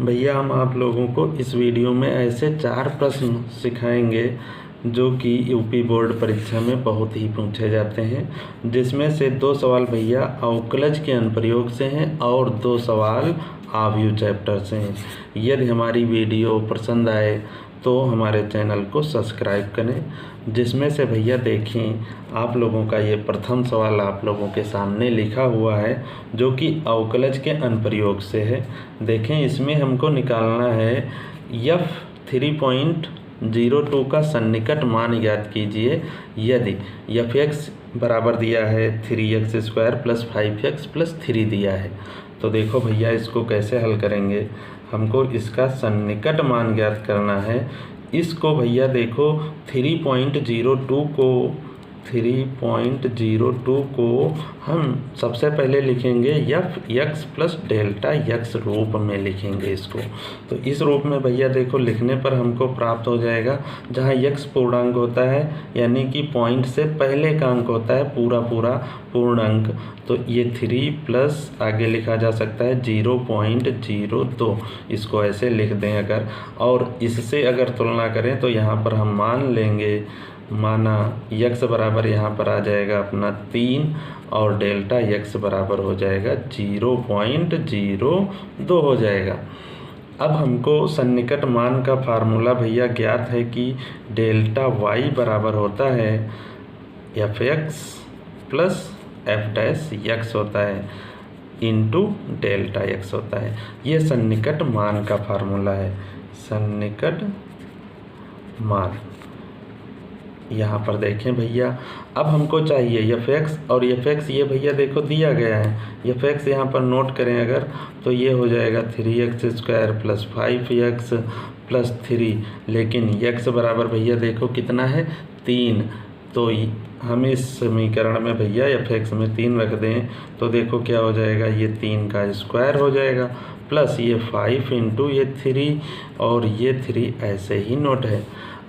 भैया हम आप लोगों को इस वीडियो में ऐसे 4 प्रश्न सिखाएंगे जो कि यूपी बोर्ड परीक्षा में बहुत ही पूछे जाते हैं, जिसमें से 2 सवाल भैया अवकलज के अनुप्रयोग से हैं और 2 सवाल आव्यूह चैप्टर से हैं। यदि हमारी वीडियो पसंद आए तो हमारे चैनल को सब्सक्राइब करें। जिसमें से भैया देखें आप लोगों का ये प्रथम सवाल आप लोगों के सामने लिखा हुआ है जो कि अवकलज के अनुप्रयोग से है। देखें इसमें हमको निकालना है f3.02 का सन्निकट मान ज्ञात कीजिए यदि f(x) बराबर दिया है 3x² + 5x + 3 दिया है। तो देखो भैया इसको कैसे हल करेंगे, हमको इसका सन्निकट मान ज्ञात करना है। इसको भैया देखो 3.02 को हम सबसे पहले लिखेंगे f(x) + Δx रूप में लिखेंगे इसको। तो इस रूप में भैया देखो लिखने पर हमको प्राप्त हो जाएगा, जहाँ x पूर्णांक होता है यानी कि पॉइंट से पहले का अंक होता है पूरा पूर्ण अंक, तो ये 3 प्लस आगे लिखा जा सकता है 0.02। इसको ऐसे लिख दें अगर, और इससे अगर तुलना करें तो यहाँ पर हम मान लेंगे, माना x बराबर यहाँ पर आ जाएगा अपना 3 और डेल्टा x बराबर हो जाएगा 0.02 हो जाएगा। अब हमको सन्निकट मान का फार्मूला भैया ज्ञात है कि डेल्टा y बराबर होता है f(x) + f'(x) होता है इंटू डेल्टा x होता है। ये सन्निकट मान का फार्मूला है। सन्निकट मान यहाँ पर देखें भैया, अब हमको चाहिए f(x) और f(x) ये भैया देखो दिया गया है। f(x) यहाँ पर नोट करें अगर तो ये हो जाएगा 3x² + 5x + 3, लेकिन x बराबर भैया देखो कितना है 3। तो हम इस समीकरण में भैया f(x) में 3 रख दें तो देखो क्या हो जाएगा, ये 3 का स्क्वायर हो जाएगा प्लस ये 5 इंटू ये 3 और ये 3 ऐसे ही नोट है।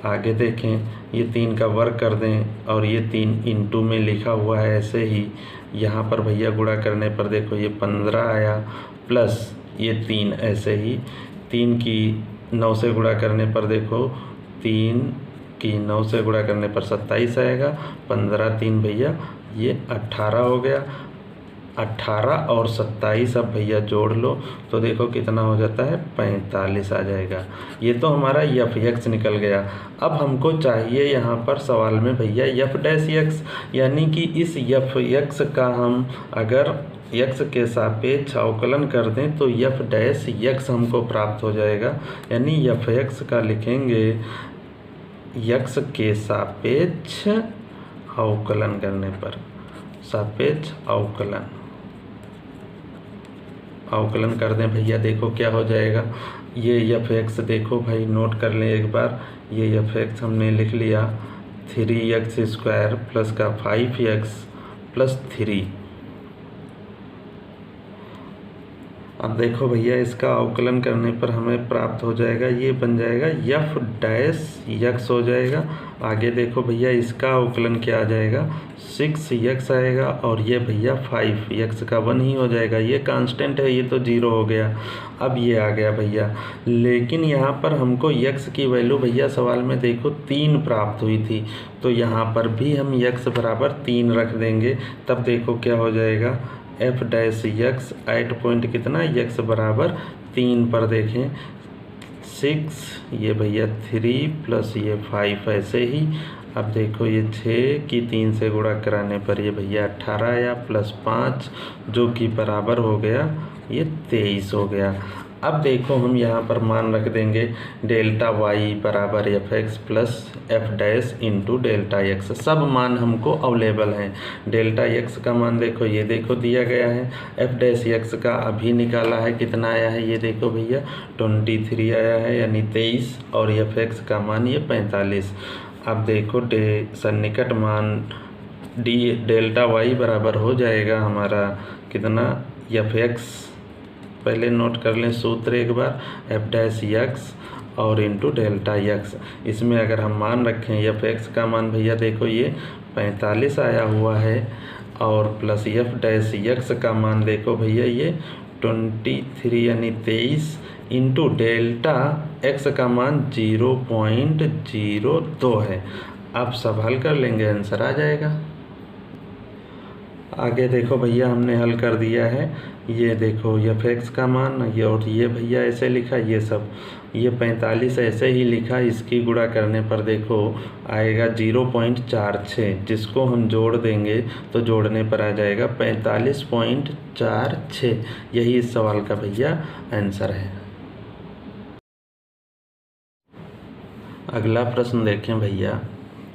आगे देखें ये 3 का वर्ग कर दें और ये 3 इंटू में लिखा हुआ है ऐसे ही। यहाँ पर भैया गुणा करने पर देखो ये 15 आया प्लस ये 3 ऐसे ही। 3 की 9 से गुणा करने पर देखो 3 की 9 से गुणा करने पर 27 आएगा। 15 3 भैया ये 18 हो गया। 18 और 27 अब भैया जोड़ लो तो देखो कितना हो जाता है 45 आ जाएगा। ये तो हमारा f(x) निकल गया। अब हमको चाहिए यहाँ पर सवाल में भैया f'(x), यानी कि इस f(x) का हम अगर x के सापेक्ष अवकलन कर दें तो f'(x) हमको प्राप्त हो जाएगा। यानी f(x) का लिखेंगे x के सापेक्ष अवकलन करने पर, सापेक्ष अवकलन कर दें भैया देखो क्या हो जाएगा। ये f(x) देखो भाई नोट कर लें एक बार, ये f(x) हमने लिख लिया 3x² + का 5x + 3। अब देखो भैया इसका अवकलन करने पर हमें प्राप्त हो जाएगा, ये बन जाएगा f'(x) हो जाएगा। आगे देखो भैया इसका अवकलन क्या आ जाएगा 6x आएगा और ये भैया 5x का 1 ही हो जाएगा। ये कांस्टेंट है, ये तो 0 हो गया। अब ये आ गया भैया, लेकिन यहाँ पर हमको x की वैल्यू भैया सवाल में देखो 3 प्राप्त हुई थी, तो यहाँ पर भी हम x बराबर 3 रख देंगे। तब देखो क्या हो जाएगा f'(x) एट पॉइंट कितना x बराबर 3 पर देखें 6, ये भैया 3 प्लस ये 5 ऐसे ही। अब देखो ये 6 की 3 से गुणा कराने पर ये भैया 18 आया प्लस 5 जो कि बराबर हो गया ये 23 हो गया। अब देखो हम यहाँ पर मान रख देंगे डेल्टा y बराबर f(x) + f' into delta x। सब मान हमको अवेलेबल हैं। डेल्टा x का मान देखो ये देखो दिया गया है, f'(x) का अभी निकाला है कितना आया है, ये देखो भैया 23 आया है यानी 23, और f(x) का मान ये 45। अब देखो सन्निकट मान डेल्टा y बराबर हो जाएगा हमारा कितना f(x), पहले नोट कर लें सूत्र एक बार, f'(x) और इंटू डेल्टा x। इसमें अगर हम मान रखें f(x) का मान भैया देखो ये 45 आया हुआ है और प्लस f'(x) का मान देखो भैया ये 23 यानी 23 इंटू डेल्टा एक्स का मान 0.02 है। आप सब हल कर लेंगे, आंसर आ जाएगा। आगे देखो भैया हमने हल कर दिया है। ये देखो एफ एक्स का मान, ये और ये भैया ऐसे लिखा, ये सब ये 45 ऐसे ही लिखा। इसकी गुणा करने पर देखो आएगा 0.46, जिसको हम जोड़ देंगे तो जोड़ने पर आ जाएगा 45.46। यही इस सवाल का भैया आंसर है। अगला प्रश्न देखें भैया,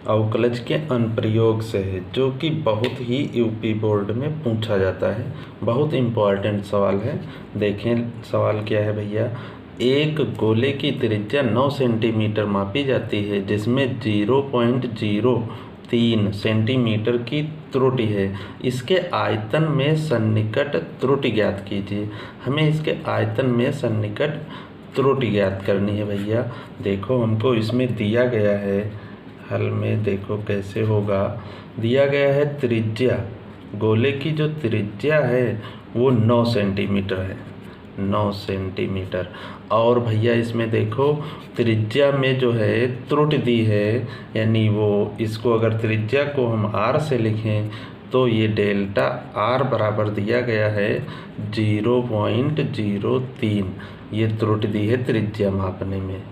अवकलज के अनुप्रयोग से है, जो कि बहुत ही यूपी बोर्ड में पूछा जाता है। बहुत इम्पोर्टेंट सवाल है। देखें सवाल क्या है भैया। एक गोले की त्रिज्या 9 सेंटीमीटर मापी जाती है, जिसमें 0.03 सेंटीमीटर की त्रुटि है। इसके आयतन में सन्निकट त्रुटि ज्ञात कीजिए। हमें इसके आयतन में सन्निकट त्रुटि ज्ञात करनी है भैया। देखो हमको इसमें दिया गया है, हल में देखो कैसे होगा। दिया गया है त्रिज्या, गोले की जो त्रिज्या है वो 9 सेंटीमीटर है, 9 सेंटीमीटर। और भैया इसमें देखो त्रिज्या में जो है त्रुटि दी है, यानी वो इसको अगर त्रिज्या को हम r से लिखें तो ये डेल्टा r बराबर दिया गया है 0.03। ये त्रुटि दी है त्रिज्या मापने में।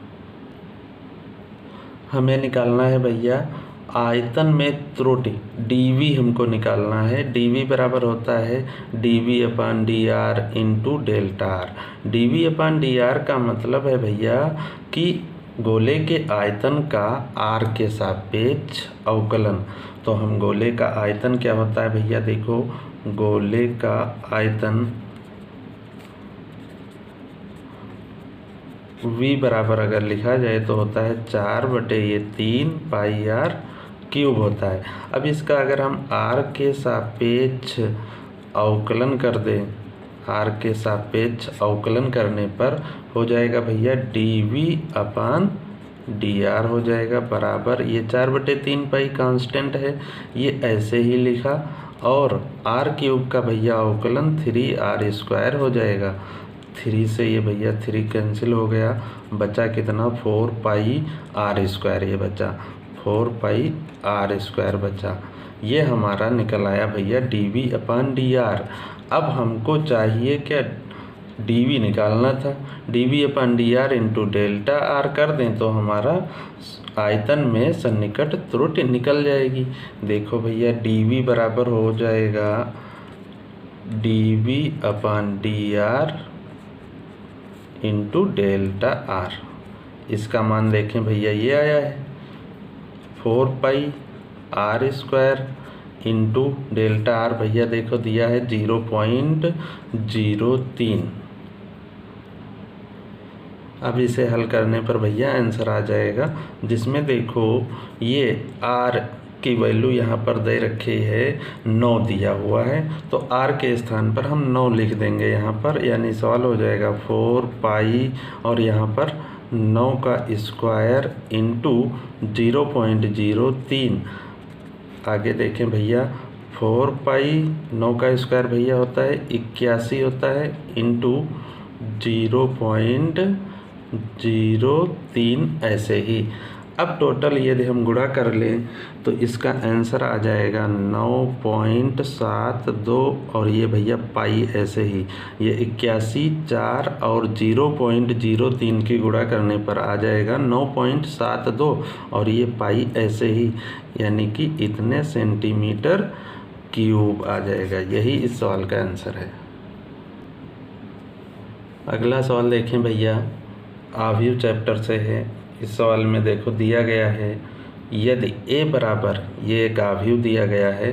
हमें निकालना है भैया आयतन में त्रुटि, dv हमको निकालना है। dv बराबर होता है dv/dr into delta r। dv/dr का मतलब है भैया कि गोले के आयतन का r के सापेक्ष अवकलन। तो हम गोले का आयतन क्या होता है भैया, देखो गोले का आयतन v बराबर अगर लिखा जाए तो होता है 4/3 पाई r क्यूब होता है। अब इसका अगर हम r के सापेक्ष अवकलन कर दें, r के सापेक्ष अवकलन करने पर हो जाएगा भैया dv/dr हो जाएगा बराबर, ये 4/3 पाई कांस्टेंट है, ये ऐसे ही लिखा। और r क्यूब का भैया अवकलन 3r² हो जाएगा। 3 से ये भैया 3 कैंसिल हो गया, बचा कितना 4πr²। ये बचा 4πr² बचा। ये हमारा निकल आया भैया dv/dr। अब हमको चाहिए क्या, dv निकालना था। dv/dr इंटू डेल्टा r कर दें तो हमारा आयतन में सन्निकट त्रुटि निकल जाएगी। देखो भैया dv बराबर हो जाएगा dv/dr इंटू डेल्टा r। इसका मान देखें भैया ये आया है 4πr² इंटू डेल्टा r। भैया देखो दिया है 0.03। अब इसे हल करने पर भैया आंसर आ जाएगा, जिसमें देखो ये r की वैल्यू यहाँ पर दे रखी है 9 दिया हुआ है, तो r के स्थान पर हम 9 लिख देंगे यहाँ पर, यानी सवाल हो जाएगा 4π और यहाँ पर 9 का स्क्वायर इंटू 0.03। आगे देखें भैया 4π 9 का स्क्वायर भैया होता है 81 होता है, इंटू 0.03 ऐसे ही। अब टोटल यदि हम गुणा कर लें तो इसका आंसर आ जाएगा 9.72। और ये भैया पाई ऐसे ही, ये 81 4 और 0.03 की गुणा करने पर आ जाएगा 9.72। और ये पाई ऐसे ही, यानी कि इतने सेंटीमीटर क्यूब आ जाएगा। यही इस सवाल का आंसर है। अगला सवाल देखें भैया, आव्यूह चैप्टर से है। इस सवाल में देखो दिया गया है यदि a बराबर, ये एक आव्यूह दिया गया है,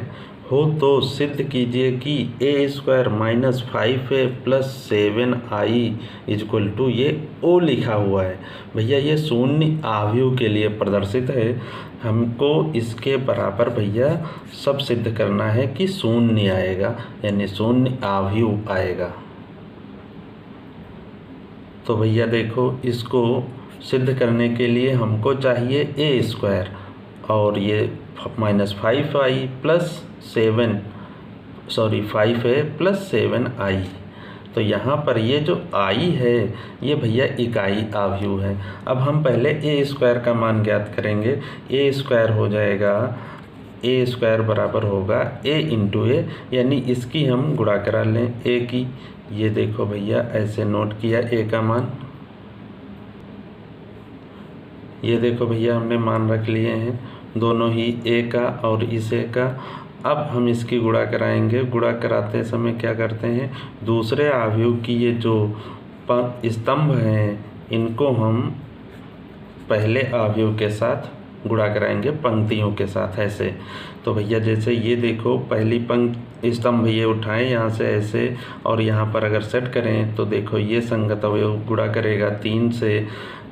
हो तो सिद्ध कीजिए कि a² - 5a + 7i = ये o लिखा हुआ है। भैया ये शून्य आव्यूह के लिए प्रदर्शित है। हमको इसके बराबर भैया सब सिद्ध करना है कि शून्य आएगा, यानी शून्य आव्यूह आएगा। तो भैया देखो इसको सिद्ध करने के लिए हमको चाहिए a² और ये -5a + 7i। तो यहाँ पर ये जो आई है ये भैया इकाई आव्यूह है। अब हम पहले ए स्क्वायर का मान ज्ञात करेंगे। ए स्क्वायर हो जाएगा, ए स्क्वायर बराबर होगा ए इंटू ए, यानी इसकी हम गुणा करा लें ए की। ये देखो भैया ऐसे नोट किया ए का मान, ये देखो भैया हमने मान रख लिए हैं दोनों ही ए का और इस ए का। अब हम इसकी गुणा कराएंगे। गुणा कराते समय क्या करते हैं, दूसरे आव्यूह की ये जो स्तंभ हैं इनको हम पहले आव्यूह के साथ गुणा कराएंगे पंक्तियों के साथ ऐसे। तो भैया जैसे ये देखो पहली पंक्ति स्तंभ ये उठाएं यहाँ से ऐसे, और यहाँ पर अगर सेट करें तो देखो ये संगत अवयव गुणा करेगा 3 से,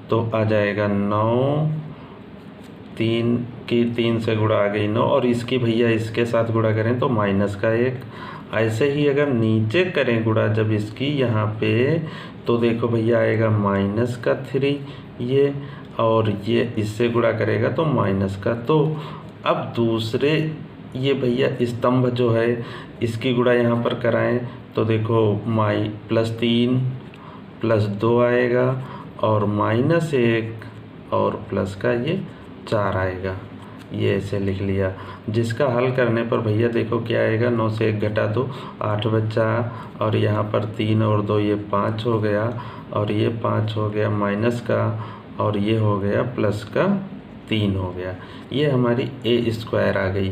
तो आ जाएगा 9, 3 से गुणा आ गई 9, और इसकी भैया इसके साथ गुणा करें तो -1। ऐसे ही अगर नीचे करें गुणा जब इसकी यहाँ पे, तो देखो भैया आएगा -3 ये, और ये इससे गुणा करेगा तो -। तो अब दूसरे ये भैया स्तंभ जो है इसकी गुणा यहाँ पर कराएं तो देखो +3 +2 आएगा, और -1 और प्लस का ये 4 आएगा। ये ऐसे लिख लिया, जिसका हल करने पर भैया देखो क्या आएगा, 9 से 1 घटा 2 8 बचा, और यहाँ पर 3 और 2 ये 5 हो गया, और ये 5 हो गया माइनस का, और ये हो गया प्लस का 3 हो गया। ये हमारी ए स्क्वायर आ गई।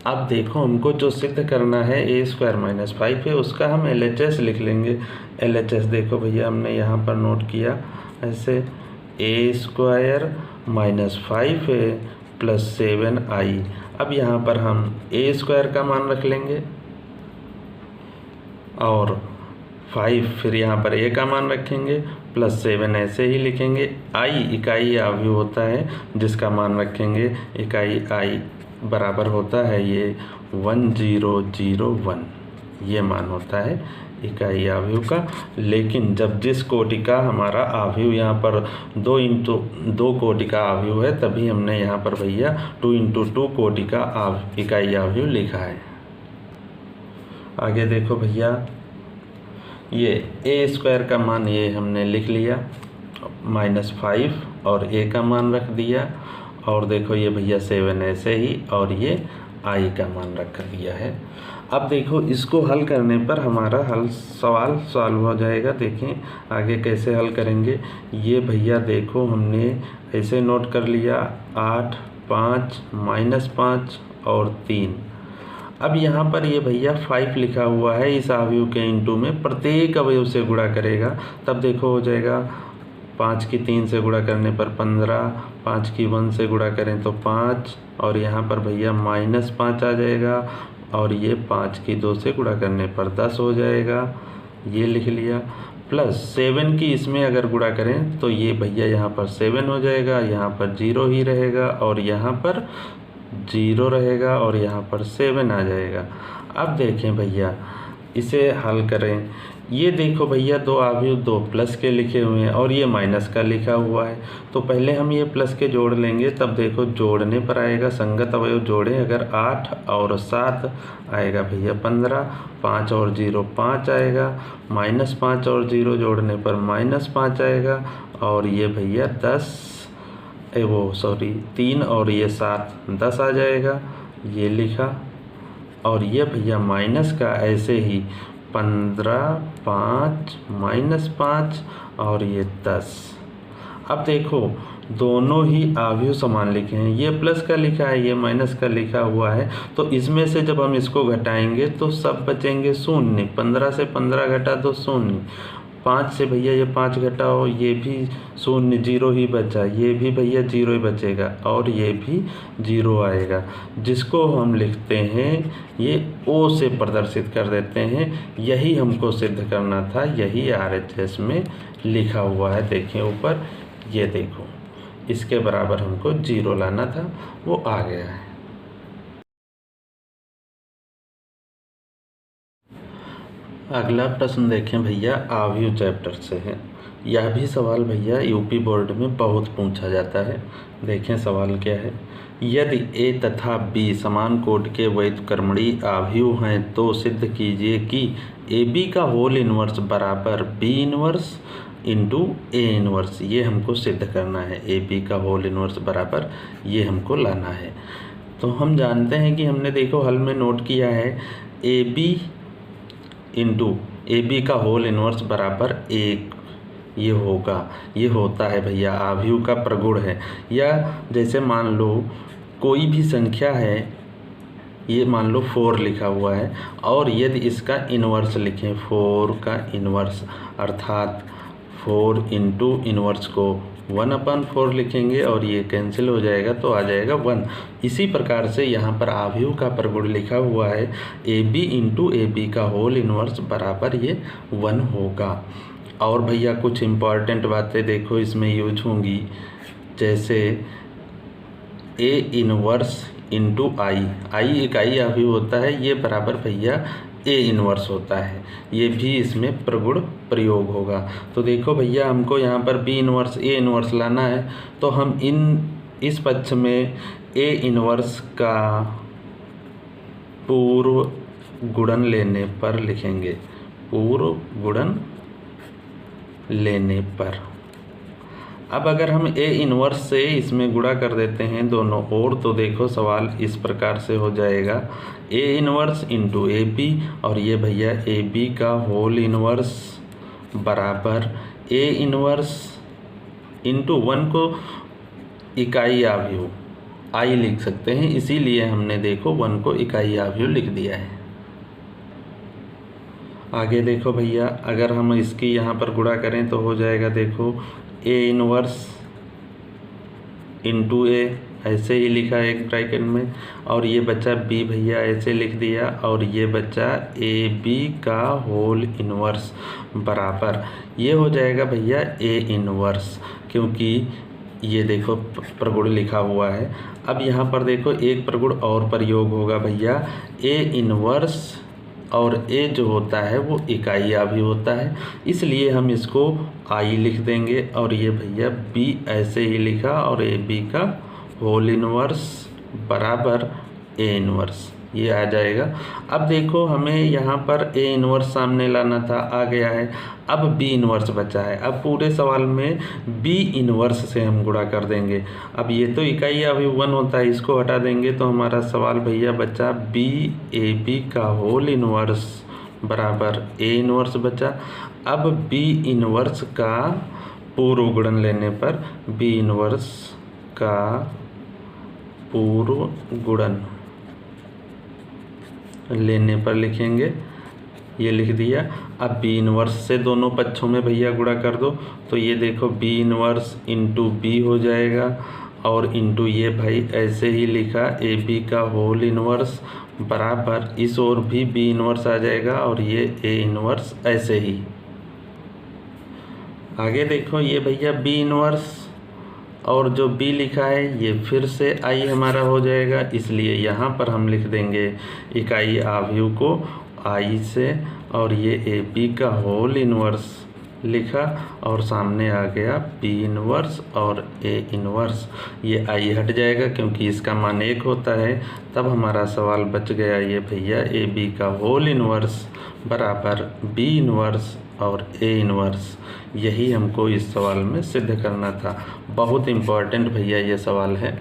अब देखो हमको जो सिद्ध करना है ए स्क्वायर -5 है, उसका हम LHS लिख लेंगे। LHS देखो भैया हमने यहाँ पर नोट किया ऐसे, ए स्क्वायर -5 है +7i। अब यहाँ पर हम ए स्क्वायर का मान रख लेंगे और 5 फिर यहाँ पर ए का मान रखेंगे, +7 ऐसे ही लिखेंगे। आई इकाई आव्यूह होता है जिसका मान रखेंगे, इकाई आई बराबर होता है ये 1001, ये मान होता है इकाई आव्यूह का। लेकिन जब जिस कोटि का हमारा आव्यूह यहाँ पर 2 कोटि का आव्यूह है, तभी हमने यहाँ पर भैया 2 × 2 कोटि का इकाई आव्यूह लिखा है। आगे देखो भैया ये ए स्क्वायर का मान ये हमने लिख लिया, -5 और ए का मान रख दिया, और देखो ये भैया 7 ऐसे ही, और ये आई का मान रख दिया है। अब देखो इसको हल करने पर हमारा सवाल सॉल्व हो जाएगा। देखें आगे कैसे हल करेंगे। ये भैया देखो हमने ऐसे नोट कर लिया 8, 5, -5 और 3। अब यहाँ पर ये भैया 5 लिखा हुआ है, इस आव्यूह के इंटू में प्रत्येक अवयव से गुणा करेगा, तब देखो हो जाएगा 5 की 3 से गुणा करने पर 15, 5 की 1 से गुणा करें तो 5, और यहाँ पर भैया -5 आ जाएगा, और ये 5 की 2 से गुणा करने पर 10 हो जाएगा, ये लिख लिया। +7 की इसमें अगर गुणा करें तो ये भैया यहाँ पर 7 हो जाएगा, यहाँ पर 0 ही रहेगा, और यहाँ पर 0 रहेगा, और यहाँ पर 7 आ जाएगा। अब देखें भैया इसे हल करें। ये देखो भैया 2 आव्यूह 2 प्लस के लिखे हुए हैं और ये माइनस का लिखा हुआ है, तो पहले हम ये प्लस के जोड़ लेंगे, तब देखो जोड़ने पर आएगा संगत अवयव जोड़ें अगर 8 और 7 आएगा भैया 15, 5 और 0 5 आएगा, -5 और 0 जोड़ने पर -5 आएगा, और ये भैया 3 और ये 7 10 आ जाएगा, ये लिखा। और ये भैया माइनस का ऐसे ही 15, 5, -5 और ये 10। अब देखो दोनों ही आव्यूह समान लिखे हैं, ये प्लस का लिखा है, ये माइनस का लिखा हुआ है, तो इसमें से जब हम इसको घटाएंगे तो सब बचेंगे शून्य। 15 से 15 घटा तो शून्य, 5 से भैया ये 5 घटाओ, ये भी शून्य 0 ही बचा, ये भी भैया 0 ही बचेगा, और ये भी 0 आएगा, जिसको हम लिखते हैं ये O से प्रदर्शित कर देते हैं। यही हमको सिद्ध करना था, यही RHS में लिखा हुआ है। देखें ऊपर, ये देखो इसके बराबर हमको 0 लाना था, वो आ गया है। अगला प्रश्न देखें भैया, आव्यूह चैप्टर से है। यह भी सवाल भैया यूपी बोर्ड में बहुत पूछा जाता है। देखें सवाल क्या है। यदि ए तथा बी समान कोटि के व्युत्क्रमणीय अवयव हैं तो सिद्ध कीजिए कि ए बी का होल इनवर्स बराबर B inverse into A inverse. ये हमको सिद्ध करना है। ए बी का होल इनवर्स बराबर ये हमको लाना है। तो हम जानते हैं कि हमने देखो हल में नोट किया है A B into A B का होल इनवर्स बराबर 1 ये होगा, ये होता है भैया अवयव का प्रगुण है। या जैसे मान लो कोई भी संख्या है, ये मान लो 4 लिखा हुआ है और यदि इसका इन्वर्स लिखें 4 का इन्वर्स अर्थात 4 इंटू इन्वर्स को 1/4 लिखेंगे और ये कैंसिल हो जाएगा तो आ जाएगा 1। इसी प्रकार से यहाँ पर अवयव का प्रगुण लिखा हुआ है A B into A B का होल इन्वर्स बराबर ये 1 होगा। और भैया कुछ इम्पॉर्टेंट बातें देखो इसमें यूज होंगी, जैसे ए इनवर्स इंटू आई इकाई अवयव होता है, ये बराबर भैया ए इनवर्स होता है। ये भी इसमें प्रगुण प्रयोग होगा। तो देखो भैया हमको यहाँ पर बी इनवर्स ए इनवर्स लाना है, तो हम इस पक्ष में ए इनवर्स का पूर्व गुणन लेने पर लिखेंगे, पूर्व गुणन लेने पर। अब अगर हम ए इनवर्स से इसमें गुणा कर देते हैं दोनों ओर, तो देखो सवाल इस प्रकार से हो जाएगा A inverse into A B और ये भैया ए बी का होल इनवर्स बराबर ए इनवर्स इंटू 1 को इकाई अवयव आई लिख सकते हैं, इसीलिए हमने देखो 1 को इकाई अवयव लिख दिया है। आगे देखो भैया अगर हम इसकी यहाँ पर गुणा करें तो हो जाएगा देखो ए इनवर्स इंटू ए ऐसे ही लिखा है एक ब्रैकेट में, और ये बच्चा बी भैया ऐसे लिख दिया और ये बच्चा ए बी का होल इनवर्स बराबर ये हो जाएगा भैया ए इनवर्स, क्योंकि ये देखो प्रगुण लिखा हुआ है। अब यहाँ पर देखो एक प्रगुण और प्रयोग होगा भैया ए इनवर्स, और ए जो होता है वो इकाई अवयव होता है, इसलिए हम इसको आई लिख देंगे और ये भैया बी ऐसे ही लिखा और ए बी का होल इनवर्स बराबर ए इनवर्स ये आ जाएगा। अब देखो हमें यहाँ पर ए इनवर्स सामने लाना था, आ गया है। अब बी इनवर्स बचा है। अब पूरे सवाल में बी इनवर्स से हम गुणा कर देंगे। अब ये तो इकाई अवयव 1 होता है, इसको हटा देंगे तो हमारा सवाल भैया बचा बी ए बी का होल इनवर्स बराबर ए इनवर्स बचा। अब बी इनवर्स का पूर्व गुणन लेने पर बी इनवर्स का पूर्व गुणन लेने पर लिखेंगे, ये लिख दिया। अब बी इनवर्स से दोनों पक्षों में भैया गुणा कर दो, तो ये देखो बी इनवर्स इंटू बी हो जाएगा और इंटू ये भाई ऐसे ही लिखा ए बी का होल इनवर्स बराबर इस ओर भी बी इनवर्स आ जाएगा और ये ए इनवर्स ऐसे ही। आगे देखो ये भैया बी इनवर्स और जो बी लिखा है ये फिर से आई हमारा हो जाएगा, इसलिए यहाँ पर हम लिख देंगे इकाई अवयव को आई से और ये ए बी का होल इनवर्स लिखा और सामने आ गया बी इनवर्स और ए इनवर्स। ये आई हट जाएगा क्योंकि इसका मान 1 होता है, तब हमारा सवाल बच गया ये भैया ए बी का होल इनवर्स बराबर बी इनवर्स और ए इनवर्स। यही हमको इस सवाल में सिद्ध करना था। बहुत इम्पॉर्टेंट भैया ये सवाल है।